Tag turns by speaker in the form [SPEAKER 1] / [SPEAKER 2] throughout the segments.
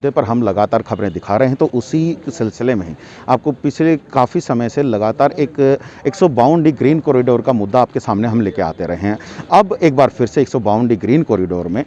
[SPEAKER 1] पर हम लगातार खबरें दिखा रहे हैं, तो उसी सिलसिले में ही आपको पिछले काफ़ी समय से लगातार एक 152 डी ग्रीन कॉरिडोर का मुद्दा आपके सामने हम लेके आते रहे हैं। अब एक बार फिर से 152 डी ग्रीन कॉरिडोर में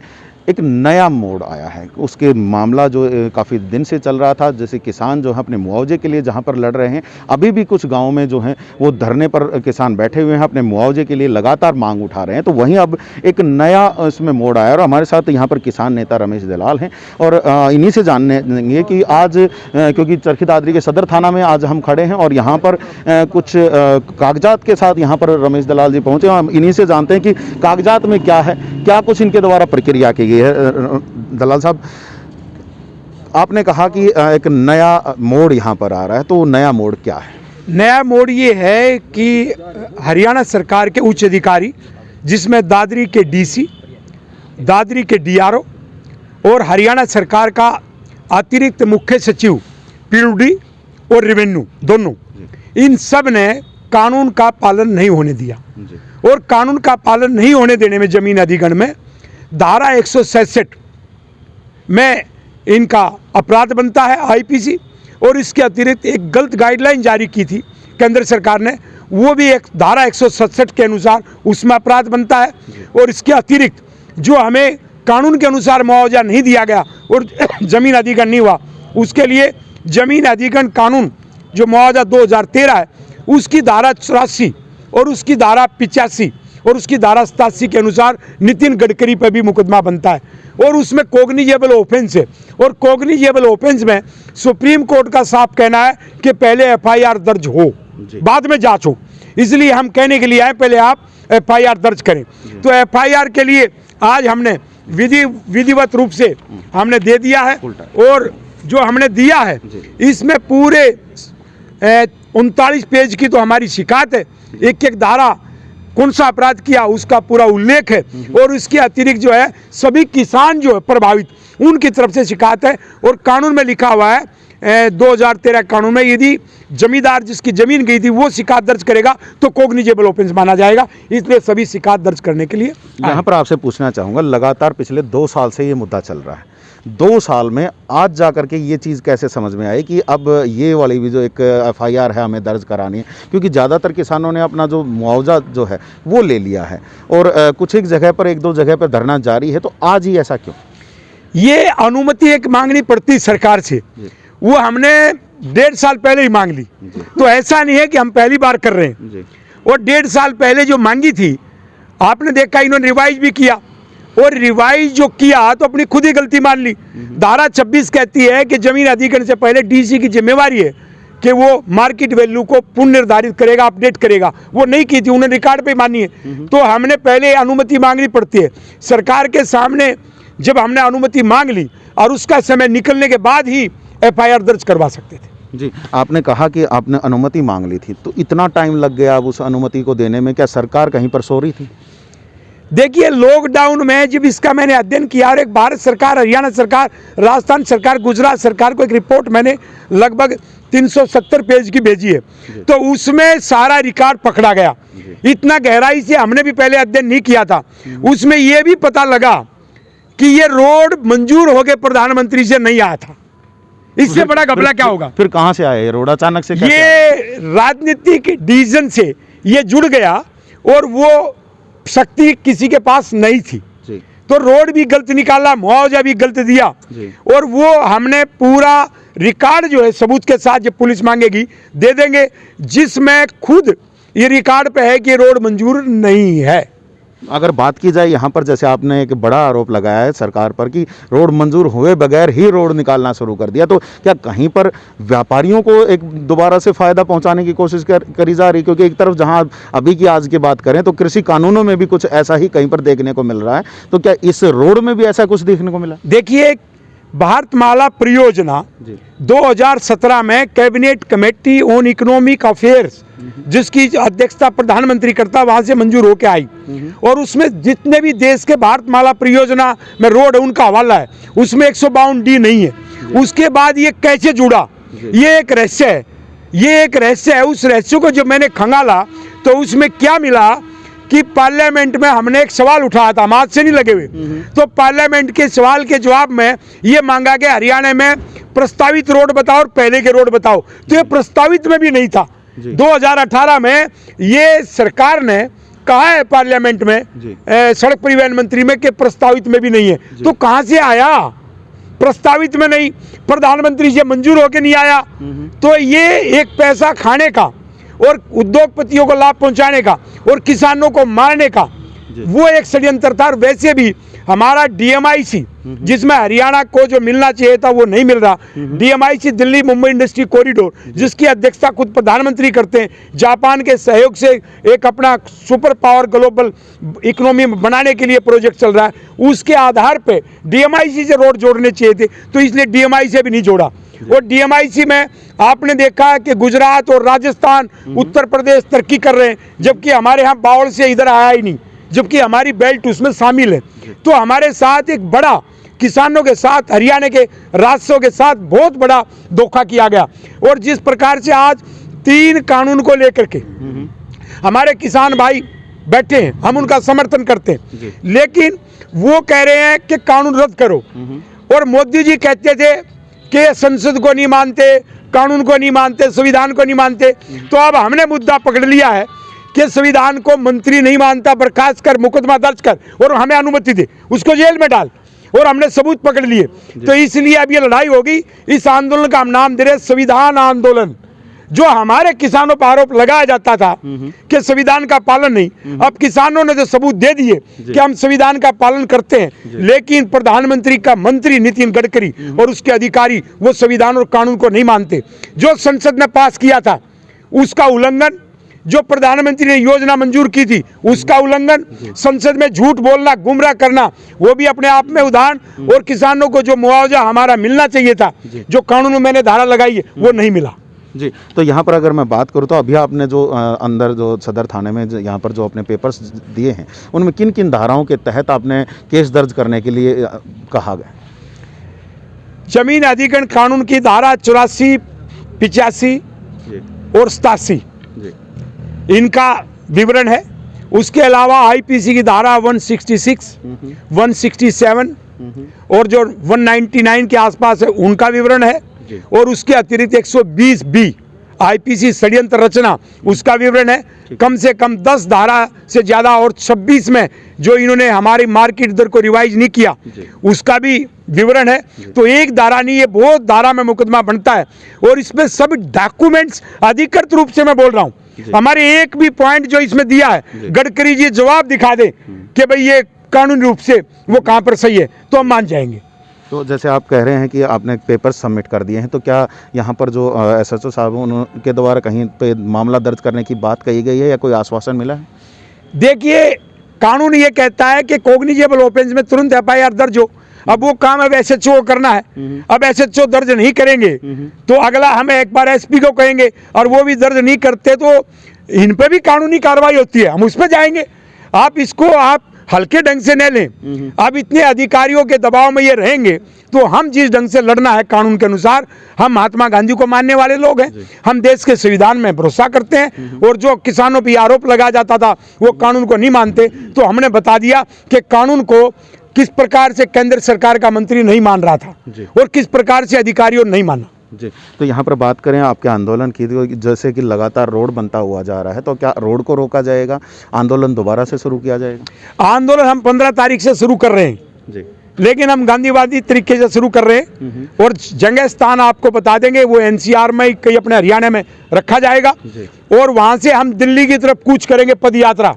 [SPEAKER 1] एक नया मोड़ आया है। उसके मामला जो काफ़ी दिन से चल रहा था, जैसे किसान जो है अपने मुआवजे के लिए जहां पर लड़ रहे हैं, अभी भी कुछ गाँव में जो हैं वो धरने पर किसान बैठे हुए हैं, अपने मुआवजे के लिए लगातार मांग उठा रहे हैं। तो वहीं अब एक नया इसमें मोड़ आया और हमारे साथ यहाँ पर किसान नेता रमेश दलाल हैं और इन्हीं से जानेंगे कि आज क्योंकि चरखी दादरी के सदर थाना में आज हम खड़े हैं और यहाँ पर कुछ कागजात के साथ यहाँ पर रमेश दलाल जी पहुँचे। हम इन्हीं से जानते हैं कि कागजात में क्या है, क्या कुछ इनके द्वारा प्रक्रिया की गई है। दलाल साहब, आपने कहा कि एक नया मोड़ यहाँ पर आ रहा है, तो नया मोड़ क्या है?
[SPEAKER 2] नया मोड़ ये है कि हरियाणा सरकार के उच्च अधिकारी, जिसमें दादरी के डीसी, दादरी के डीआरओ और हरियाणा सरकार का अतिरिक्त मुख्य सचिव पीडब्ल्यूडी और रेवेन्यू दोनों, इन सब ने कानून का पालन नहीं होने दिया। और कानून का पालन नहीं होने देने में जमीन अधिग्रहण में धारा 167 में इनका अपराध बनता है आईपीसी। और इसके अतिरिक्त एक गलत गाइडलाइन जारी की थी केंद्र सरकार ने, वो भी एक धारा 167 के अनुसार उसमें अपराध बनता है। और इसके अतिरिक्त जो हमें कानून के अनुसार मुआवजा नहीं दिया गया और जमीन अधिग्रहण नहीं हुआ, उसके लिए जमीन अधिग्रहण कानून जो मुआवजा 2013 है, उसकी धारा 84 और उसकी धारा 85 और उसकी धारा 87 के अनुसार नितिन गडकरी पर भी मुकदमा बनता है। और उसमें कोग्निजेबल ऑफेंस है। और कोग्निजेबल ऑफेंस में सुप्रीम कोर्ट का साफ कहना है कि पहले एफआईआर दर्ज हो, बाद में जांच हो। इसलिए हम कहने के लिए आए, पहले आप एफआईआर दर्ज करें। तो एफआईआर के लिए आज हमने विधिवत रूप से हमने दे दिया है। और जो हमने दिया है इसमें पूरे 39 पेज की तो हमारी शिकायत है, एक एक धारा कौन सा अपराध किया उसका पूरा उल्लेख है। और इसके अतिरिक्त जो है सभी किसान जो है प्रभावित, उनकी तरफ से शिकायत है। और कानून में लिखा हुआ है 2013 कानून में, यदि जमींदार जिसकी जमीन गई थी वो शिकायत दर्ज करेगा तो कोग्निजेबल ऑफेंस माना जाएगा। इसलिए सभी शिकायत दर्ज करने के लिए
[SPEAKER 1] यहाँ पर आपसे पूछना चाहूँगा, लगातार पिछले 2 साल से ये मुद्दा चल रहा है, 2 साल में आज जा करके ये चीज़ कैसे समझ में आई कि अब ये वाली भी जो एक एफआईआर है हमें दर्ज करानी है? क्योंकि ज़्यादातर किसानों ने अपना जो मुआवजा जो है वो ले लिया है और कुछ एक जगह पर, 1-2 जगह पर धरना जारी है, तो आज ही ऐसा क्यों?
[SPEAKER 2] ये अनुमति एक मांगनी पड़ती सरकार से, वो हमने 1.5 साल पहले ही मांग ली। तो ऐसा नहीं है कि हम पहली बार कर रहे हैं। और 1.5 साल पहले जो मांगी थी, आपने देखा इन्होंने रिवाइज भी किया। और रिवाइज जो किया तो अपनी खुद ही गलती मान ली। धारा 26 कहती है कि जमीन अधिग्रहण से पहले डीसी की जिम्मेवारी है कि वो मार्केट वैल्यू को पुनर्निर्धारित करेगा, अपडेट करेगा। वो नहीं की थी, उन्हें रिकॉर्ड पे मानी है। तो हमने पहले अनुमति मांगनी पड़ती है सरकार के सामने। जब हमने अनुमति मांग ली और उसका समय निकलने के बाद ही एफआईआर दर्ज करवा सकते थे।
[SPEAKER 1] जी, आपने कहा कि आपने अनुमति मांग ली थी, तो इतना टाइम लग गया अब उस अनुमति को देने में, क्या सरकार कहीं पर सो रही थी?
[SPEAKER 2] देखिए, लॉकडाउन में जब इसका मैंने अध्ययन किया और एक भारत सरकार, हरियाणा सरकार, राजस्थान सरकार, गुजरात सरकार को एक रिपोर्ट मैंने लगभग 370 पेज की भेजी है, तो उसमें सारा रिकॉर्ड पकड़ा गया। इतना गहराई से हमने भी पहले अध्ययन नहीं किया था। उसमें यह भी पता लगा कि ये रोड मंजूर हो गए प्रधानमंत्री से नहीं आया था। इससे बड़ा घपला क्या होगा?
[SPEAKER 1] फिर कहां से आए रोड अचानक से?
[SPEAKER 2] ये राजनीतिक डिसीजन से ये जुड़ गया और वो शक्ति किसी के पास नहीं थी। तो रोड भी गलत निकाला, मुआवजा भी गलत दिया। और वो हमने पूरा रिकॉर्ड जो है सबूत के साथ, जब पुलिस मांगेगी दे देंगे, जिसमें खुद ये रिकॉर्ड पे है कि रोड मंजूर नहीं है।
[SPEAKER 1] अगर बात की जाए यहाँ पर, जैसे आपने एक बड़ा आरोप लगाया है सरकार पर कि रोड मंजूर हुए बगैर ही रोड निकालना शुरू कर दिया, तो क्या कहीं पर व्यापारियों को एक दोबारा से फ़ायदा पहुँचाने की कोशिश करी जा रही? क्योंकि एक तरफ जहाँ अभी की आज की बात करें तो कृषि कानूनों में भी कुछ ऐसा ही कहीं पर देखने को मिल रहा है, तो क्या इस रोड में भी ऐसा कुछ देखने को मिला?
[SPEAKER 2] देखिए, भारतमाला परियोजना 2017 में cabinet committee on economic affairs, जिसकी अध्यक्षता प्रधानमंत्री करता, वहां से मंजूर होकर आई। और उसमें जितने भी देश के भारतमाला परियोजना में रोड है उनका हवाला है, उसमें 152 डी नहीं है। उसके बाद ये कैसे जुड़ा, ये एक रहस्य है। ये एक रहस्य है। उस रहस्य को जब मैंने खंगाला तो उसमें क्या मिला कि पार्लियामेंट में हमने एक सवाल उठाया था, हम हाथ से नहीं लगे हुए, तो पार्लियामेंट के सवाल के जवाब में ये मांगा गया हरियाणा में प्रस्तावित रोड बताओ और पहले के रोड बताओ, तो ये प्रस्तावित में भी नहीं था। 2018 में ये सरकार ने कहा है पार्लियामेंट में सड़क परिवहन मंत्री में कि प्रस्तावित में भी नहीं है, तो कहां से आया? प्रस्तावित में नहीं, प्रधानमंत्री से मंजूर होके नहीं आया, तो ये एक पैसा खाने का और उद्योगपतियों को लाभ पहुंचाने का और किसानों को मारने का वो एक षड्यंत्र था। वैसे भी हमारा डीएमआईसी जिसमें हरियाणा को जो मिलना चाहिए था वो नहीं मिल रहा। DMIC Delhi Mumbai industry corridor जिसकी अध्यक्षता खुद प्रधानमंत्री करते हैं, जापान के सहयोग से एक अपना सुपर पावर ग्लोबल इकोनॉमी बनाने के लिए प्रोजेक्ट चल रहा है, उसके आधार पे डीएमआईसी से रोड जोड़ने चाहिए थे, तो इसलिए डीएमआईसी से भी नहीं जोड़ा। और डीएमआईसी में आपने देखा कि गुजरात और राजस्थान उत्तर प्रदेश तरक्की कर रहे हैं, जबकि हमारे यहाँ बावल से इधर आया ही नहीं, जबकि हमारी बेल्ट उसमें शामिल है। तो हमारे साथ एक बड़ा किसानों के साथ, हरियाणा के राजस्व के साथ बहुत बड़ा धोखा किया गया। और जिस प्रकार से आज 3 कानून को लेकर के हमारे किसान भाई बैठे हैं, हम उनका समर्थन करते हैं, लेकिन वो कह रहे हैं कि कानून रद्द करो। और मोदी जी कहते थे कि संसद को नहीं मानते, कानून को नहीं मानते, संविधान को नहीं मानते। तो अब हमने मुद्दा पकड़ लिया है कि संविधान को मंत्री नहीं मानता, बर्खास्त कर, मुकदमा दर्ज कर और हमें अनुमति दे, उसको जेल में डाल, और हमने सबूत पकड़ लिए। तो इसलिए अब ये लड़ाई होगी। इस आंदोलन का हम नाम दे रहे संविधान आंदोलन। जो हमारे किसानों पर आरोप लगाया जाता था कि संविधान का पालन नहीं, अब किसानों ने जो सबूत दे दिए कि हम संविधान का पालन करते हैं, लेकिन प्रधानमंत्री का मंत्री नितिन गडकरी और उसके अधिकारी वो संविधान और कानून को नहीं मानते। जो संसद ने पास किया था उसका उल्लंघन, जो प्रधानमंत्री ने योजना मंजूर की थी उसका उल्लंघन, संसद में झूठ बोलना, गुमराह करना, वो भी अपने आप में उदाहरण। और किसानों को जो मुआवजा हमारा मिलना चाहिए था, जो कानून में मैंने धारा लगाई है, वो नहीं मिला।
[SPEAKER 1] जी, तो यहाँ पर अगर मैं बात करूँ तो अभी आपने जो अंदर जो सदर थाने में यहाँ पर जो अपने पेपर्स दिए हैं, उनमें किन किन धाराओं के तहत आपने केस दर्ज करने के लिए कहा गया?
[SPEAKER 2] जमीन अधिग्रहण कानून की धारा 84, 85 और 87 इनका विवरण है। उसके अलावा आईपीसी की धारा 166, 167 और जो 199 के आसपास है उनका विवरण है। और उसके अतिरिक्त 120B आईपीसी षड्यंत्र रचना उसका विवरण है। कम से कम 10 धारा से ज़्यादा और 26 में जो इन्होंने हमारी मार्केट दर को रिवाइज नहीं किया उसका भी विवरण है। तो एक धारा नहीं, ये बहुत धारा में मुकदमा बनता है। और इसमें सब डॉक्यूमेंट्स अधिकृत रूप से मैं बोल रहा हूँ, हमारे एक भी पॉइंट जो इसमें दिया है गडकरी जी जवाब दिखा दे कि भाई ये कानूनी रूप से वो कहाँ पर सही है, तो हम मान जाएंगे।
[SPEAKER 1] तो जैसे आप कह रहे हैं कि आपने पेपर सबमिट कर दिए हैं, तो क्या यहाँ पर जो एसएचओ साहब उनके द्वारा कहीं पे मामला दर्ज करने की बात कही गई है या कोई आश्वासन मिला है?
[SPEAKER 2] देखिए, कानून ये कहता है कि कॉग्निजेबल ऑफेंस में तुरंत एफआईआर दर्ज हो। अब वो काम अब एसएचओ करना है। अब एसएचओ दर्ज नहीं करेंगे तो अगला हम एक बार एसपी को कहेंगे, और वो भी दर्ज नहीं करते तो इन पे भी कानूनी कार्रवाई होती है, हम उस पर जाएंगे। आप इसको आप हल्के ढंग से न लें। अब इतने अधिकारियों के दबाव में ये रहेंगे तो हम जिस ढंग से लड़ना है कानून के अनुसार, हम महात्मा गांधी को मानने वाले लोग हैं, हम देश के संविधान में भरोसा करते हैं। और जो किसानों पर आरोप लगाया जाता था वो कानून को नहीं मानते, तो हमने बता दिया कि कानून को किस प्रकार से केंद्र सरकार का मंत्री नहीं मान रहा था और किस प्रकार से अधिकारियों ने नहीं माना।
[SPEAKER 1] जी, तो यहाँ पर बात करें आपके आंदोलन की, जैसे कि लगातार रोड बनता हुआ जा रहा है, तो क्या रोड को रोका जाएगा, आंदोलन दोबारा से शुरू किया जाएगा?
[SPEAKER 2] आंदोलन हम 15 तारीख से शुरू कर रहे हैं जी, लेकिन हम गांधीवादी तरीके से शुरू कर रहे हैं। और जगह स्थान आपको बता देंगे, वो एनसीआर में कहीं अपने हरियाणा में रखा जाएगा और वहाँ से हम दिल्ली की तरफ कूच करेंगे पद यात्रा।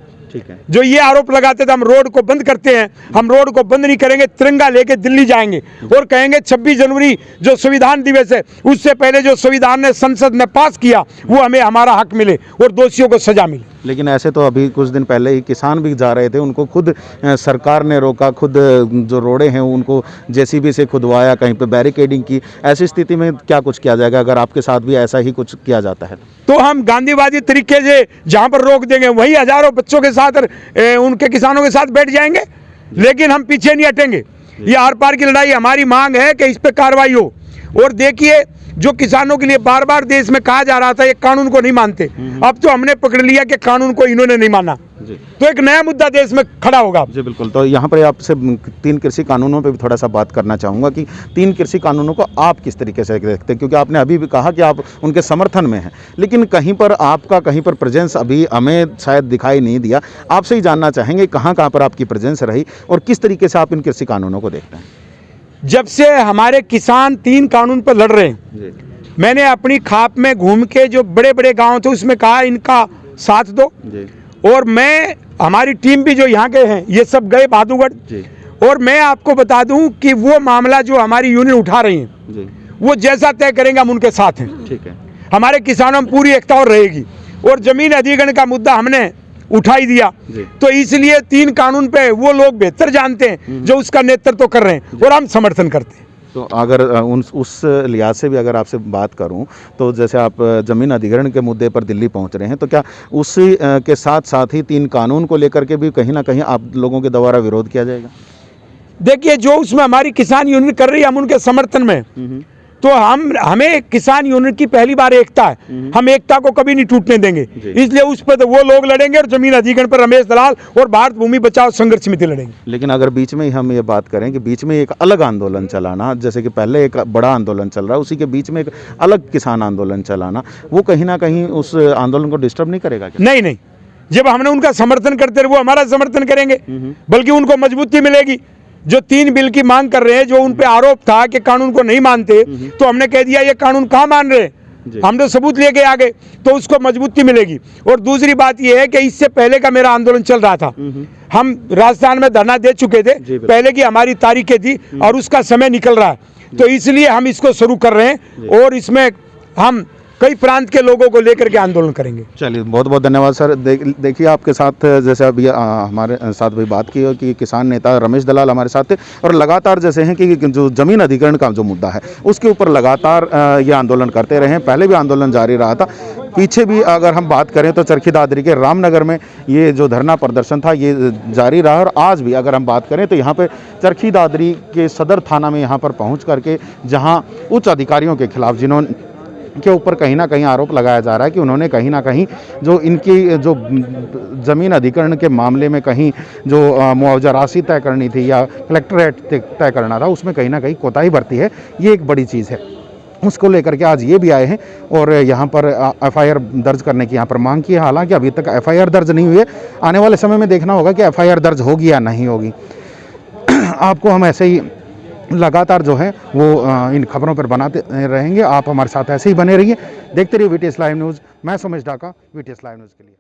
[SPEAKER 2] जो ये आरोप लगाते थे हम रोड को बंद करते हैं, हम रोड को बंद नहीं करेंगे, तिरंगा लेके दिल्ली जाएंगे और कहेंगे 26 जनवरी जो संविधान दिवस है उससे पहले जो संविधान ने संसद ने पास किया वो हमें हमारा हक मिले और दोषियों को सजा मिले।
[SPEAKER 1] लेकिन ऐसे तो अभी कुछ दिन पहले ही किसान भी जा रहे थे, उनको खुद सरकार ने रोका, खुद जो रोडें हैं उनको जेसीबी से खुदवाया, कहीं पे बैरिकेडिंग की। ऐसी स्थिति में क्या कुछ किया जाएगा अगर आपके साथ भी ऐसा ही कुछ किया जाता है?
[SPEAKER 2] तो हम गांधीवादी तरीके से जहाँ पर रोक देंगे वहीं हजारों बच्चों के साथ उनके किसानों के साथ बैठ जाएंगे, लेकिन हम पीछे नहीं हटेंगे। ये आर पार की लड़ाई, हमारी मांग है कि इस पर कार्रवाई हो। और देखिए, जो किसानों के लिए बार बार देश में कहा जा रहा था ये कानून को नहीं मानते, अब तो हमने पकड़ लिया कि कानून को इन्होंने नहीं माना।
[SPEAKER 1] जी।
[SPEAKER 2] तो एक नया मुद्दा देश में खड़ा होगा।
[SPEAKER 1] जी बिल्कुल। तो यहाँ पर आपसे 3 कृषि कानूनों पे भी थोड़ा सा बात करना चाहूँगा कि 3 कृषि कानूनों को आप किस तरीके से देखते हैं, क्योंकि आपने अभी भी कहा कि आप उनके समर्थन में हैं, लेकिन कहीं पर आपका कहीं पर प्रेजेंस अभी हमें शायद दिखाई नहीं दिया। आपसे ही जानना चाहेंगे कहाँ कहाँ पर आपकी प्रेजेंस रही और किस तरीके से आप इन कृषि कानूनों को देखते हैं।
[SPEAKER 2] जब से हमारे किसान 3 कानून पर लड़ रहे हैं,
[SPEAKER 1] जी
[SPEAKER 2] मैंने अपनी खाप में घूम के जो बड़े बड़े गांव थे उसमें कहा इनका साथ दो।
[SPEAKER 1] जी
[SPEAKER 2] और मैं, हमारी टीम भी जो यहाँ के हैं ये सब गए बहादुरगढ़।
[SPEAKER 1] जी
[SPEAKER 2] और मैं आपको बता दूं कि वो मामला जो हमारी यूनियन उठा रही है
[SPEAKER 1] जी
[SPEAKER 2] वो जैसा तय करेंगे हम उनके साथ हैं।
[SPEAKER 1] ठीक है।
[SPEAKER 2] हमारे किसानों में पूरी एकता और रहेगी। और जमीन अधिग्रहण का मुद्दा हमने उठा ही दिया,
[SPEAKER 1] जी।
[SPEAKER 2] तो इसलिए 3 कानून पे वो लोग बेहतर जानते हैं जो उसका नेतृत्व कर रहे हैं और हम समर्थन करते हैं।
[SPEAKER 1] तो अगर उस लिहाज से भी अगर आपसे बात करूं तो जैसे आप ज़मीन अधिग्रहण के मुद्दे पर दिल्ली पहुंच रहे हैं, तो क्या उसी के साथ साथ ही 3 कानून को लेकर के भी कहीं ना कहीं आप लोगों के द्वारा विरोध किया जाएगा?
[SPEAKER 2] देखिए, जो उसमें हमारी किसान यूनियन कर रही है हम उनके समर्थन में, तो हमें किसान यूनियन की पहली बार एकता है, हम एकता को कभी नहीं टूटने देंगे। इसलिए उस पर तो वो लोग लड़ेंगे और जमीन अधिग्रहण पर रमेश दलाल और भारत भूमि बचाओ संघर्ष समिति लड़ेंगे।
[SPEAKER 1] लेकिन अगर बीच में ही हम ये बात करें कि बीच में एक अलग आंदोलन चलाना, जैसे कि पहले एक बड़ा आंदोलन चल रहा है, उसी के बीच में एक अलग किसान आंदोलन चलाना, वो कहीं ना कहीं उस आंदोलन को डिस्टर्ब नहीं करेगा क्या?
[SPEAKER 2] नहीं नहीं, जब हमने उनका समर्थन करते रहे वो हमारा समर्थन करेंगे, बल्कि उनको मजबूती मिलेगी। जो 3 बिल की मांग कर रहे हैं, जो उन पे आरोप था कि कानून को नहीं मानते, तो हमने कह दिया ये कानून कहाँ मान रहे, हम तो सबूत लेके आ गए, तो उसको मजबूती मिलेगी। और दूसरी बात ये है कि इससे पहले का मेरा आंदोलन चल रहा था, हम राजस्थान में धरना दे चुके थे, पहले की हमारी तारीखें थी और उसका समय निकल रहा है, तो इसलिए हम इसको शुरू कर रहे हैं और इसमें हम कई प्रांत के लोगों को लेकर के आंदोलन करेंगे।
[SPEAKER 1] चलिए, बहुत बहुत धन्यवाद सर। देखिए, आपके साथ जैसे अभी हमारे साथ भी बात की कि किसान नेता रमेश दलाल हमारे साथ थे और लगातार जैसे हैं कि जो ज़मीन अधिग्रहण का जो मुद्दा है उसके ऊपर लगातार ये आंदोलन करते रहे हैं। पहले भी आंदोलन जारी रहा था, पीछे भी अगर हम बात करें तो चरखी दादरी के रामनगर में ये जो धरना प्रदर्शन था ये जारी रहा। और आज भी अगर हम बात करें तो यहाँ पे चरखी दादरी के सदर थाना में यहाँ पर पहुँच करके जहाँ उच्च अधिकारियों के खिलाफ जिन्होंने के ऊपर कहीं ना कहीं आरोप लगाया जा रहा है कि उन्होंने कहीं ना कहीं जो इनकी जो ज़मीन अधिग्रहण के मामले में कहीं जो मुआवजा राशि तय करनी थी या कलेक्ट्रेट तय करना था, उसमें कहीं ना कहीं कोताही बरती है। ये एक बड़ी चीज़ है, उसको लेकर के आज ये भी आए हैं और यहाँ पर एफआईआर दर्ज करने की यहाँ पर मांग की है। हालांकि अभी तक एफआईआर दर्ज नहीं हुई है, आने वाले समय में देखना होगा कि एफआईआर दर्ज होगी या नहीं होगी। आपको हम ऐसे ही लगातार जो है वो इन खबरों पर बनाते रहेंगे। आप हमारे साथ ऐसे ही बने रहिए, देखते रहिए वीटीएस लाइव न्यूज़। मैं Sumesh Dhaka, VTS live news के लिए।